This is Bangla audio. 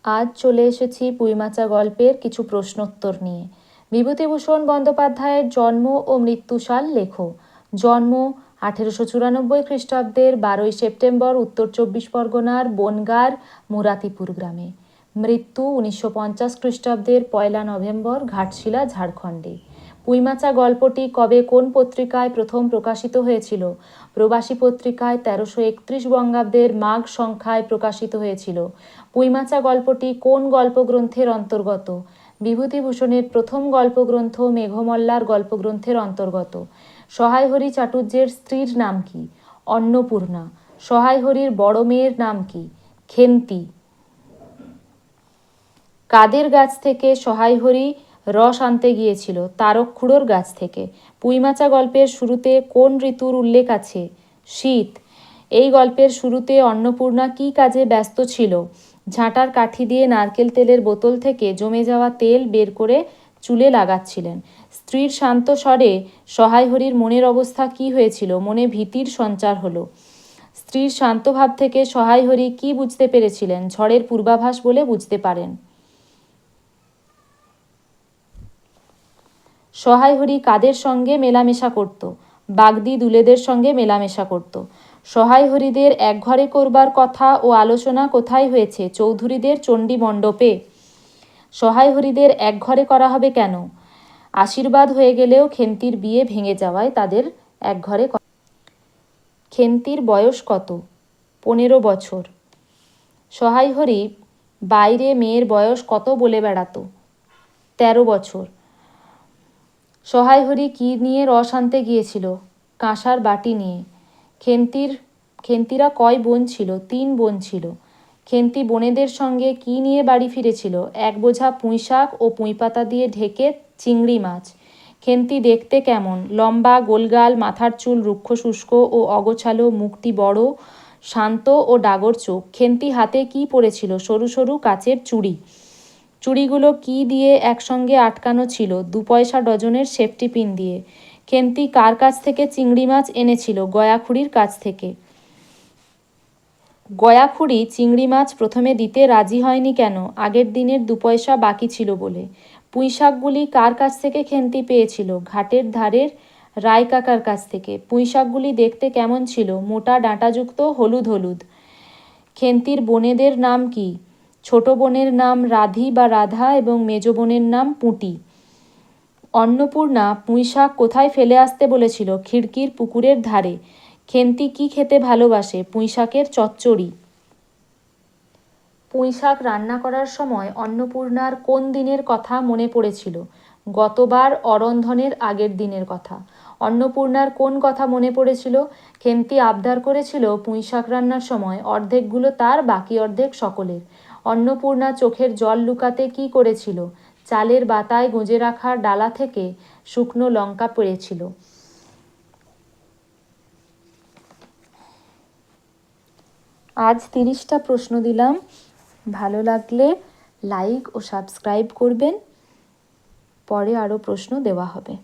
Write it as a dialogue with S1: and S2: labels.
S1: আজ চলে এসেছি পুঁইমাচা গল্পের কিছু প্রশ্নোত্তর নিয়ে। বিভূতিভূষণ বন্দ্যোপাধ্যায়ের জন্ম ও মৃত্যুসাল লেখো। জন্ম 1894 খ্রিস্টাব্দের 12 সেপ্টেম্বর উত্তর 24 পরগনার বনগাঁর মুরাতিপুর গ্রামে। মৃত্যু 1950 খ্রিস্টাব্দের 1 নভেম্বর ঘাটশিলা, ঝাড়খণ্ডে। পুঁইমাচা গল্পটি কবে কোন পত্রিকায় প্রথম প্রকাশিত হয়েছিল? প্রবাসী পত্রিকায় 1331 বঙ্গাব্দের মাঘ সংখ্যায় প্রকাশিত হয়েছিল। পুঁইমাচা গল্পটি কোন গল্পগ্রন্থের অন্তর্গত? বিভূতিভূষণের প্রথম গল্পগ্রন্থ মেঘমল্লার গল্পগ্রন্থের অন্তর্গত। সহায়হরি চাটুর্যের স্ত্রীর নাম কি? অন্নপূর্ণা। সহায়হরির বড় মেয়ের নাম কি? খেন্তি। কাদের গাছ থেকে সহায়হরি রস আনতে গিয়েছিল? তারকখুড়োর গাছ থেকে। পুঁইমাচা গল্পের শুরুতে কোন ঋতুর উল্লেখ আছে? শীত। এই গল্পের শুরুতে অন্নপূর্ণা কী কাজে ব্যস্ত ছিল? ঝাঁটার কাঠি দিয়ে নারকেল তেলের বোতল থেকে জমে যাওয়া তেল বের করে চুলে লাগাচ্ছিলেন। স্ত্রীর শান্ত স্বরে সহায়হরির মনের অবস্থা কী হয়েছিল? মনে ভীতির সঞ্চার হলো। স্ত্রীর শান্ত ভাব থেকে সহায়হরি কী বুঝতে পেরেছিলেন? ঝড়ের পূর্বাভাস বলে বুঝতে পারেন। সহায়হরি কাদের সঙ্গে মেলামেশা করত? বাগদি দুলেদের সঙ্গে মেলামেশা করত। সহায়হরিদের একঘরে করবার কথা ও আলোচনা কোথায় হয়েছে? চৌধুরীদের চণ্ডী মণ্ডপে। সহায়হরিদের একঘরে করা হবে কেন? আশীর্বাদ হয়ে গেলেও খেন্তির বিয়ে ভেঙে যাওয়ায় তাদের একঘরে। খেন্তির বয়স কত? 15 বছর। সহায়হরি বাইরে মেয়ের বয়স কত বলে বেড়াতো? 13 বছর। সহায়হরি কী নিয়ে রস আনতে গিয়েছিল? কাঁসার বাটি নিয়ে। খেন্তিরা কয় বোন ছিল? 3 বোন ছিল। খেন্তি বোনেদের সঙ্গে কী নিয়ে বাড়ি ফিরেছিল? 1 বোঝা পুঁইশাক ও পুঁইপাতা দিয়ে ঢেকে চিংড়ি মাছ। খেন্তি দেখতে কেমন? লম্বা, গোলগাল, মাথার চুল রুক্ষ শুষ্ক ও অগোছালো, মুখটি বড়, শান্ত ও ডাগর চোখ। খেন্তি হাতে কী পরেছিল? সরু সরু কাচের চুড়ি। চুড়িগুলো কী দিয়ে একসঙ্গে আটকানো ছিল? 2 পয়সা ডজনের সেফটি পিন দিয়ে। খেন্তি কার কাছ থেকে চিংড়ি মাছ এনেছিল? গয়াখুড়ির কাছ থেকে। গয়াখুড়ি চিংড়ি মাছ প্রথমে দিতে রাজি হয়নি কেন? আগের দিনের 2 পয়সা বাকি ছিল বলে। পুঁইশাকগুলি কার কাছ থেকে খেন্তি পেয়েছিল? ঘাটের ধারের রায় কাকার কাছ থেকে। পুঁইশাকগুলি দেখতে কেমন ছিল? মোটা ডাঁটাযুক্ত, হলুদ হলুদ। খেন্তির বোনেদের নাম কি? ছোট বোনের নাম রাধি বা রাধা এবং মেজ বোনের নাম পুঁটি। অন্নপূর্ণা পুঁইশাক কোথায় ফেলে আসতে বলেছিল? খিড়কির পুকুরের ধারে। খেন্তি কি খেতে ভালোবাসে? পুঁইশাকের চচ্চড়ি। পুঁইশাক রান্না করার সময় অন্নপূর্ণার কোন দিনের কথা মনে পড়েছিল? গতবার অরন্ধনের আগের দিনের কথা। অন্নপূর্ণার কোন কথা মনে পড়েছিল? খেন্তি আবদার করেছিল পুঁইশাক রান্নার সময় অর্ধেকগুলো তার, বাকি অর্ধেক সকলের। অন্নপূর্ণা চোখের জল লুকাতে কী করেছিল? চালের বাতায় গুঁজে রাখা ডালা থেকে শুকনো লঙ্কা পেড়েছিল। আজ 30টা প্রশ্ন দিলাম। ভালো লাগলে লাইক ও সাবস্ক্রাইব করবেন। পরে আরও প্রশ্ন দেওয়া হবে।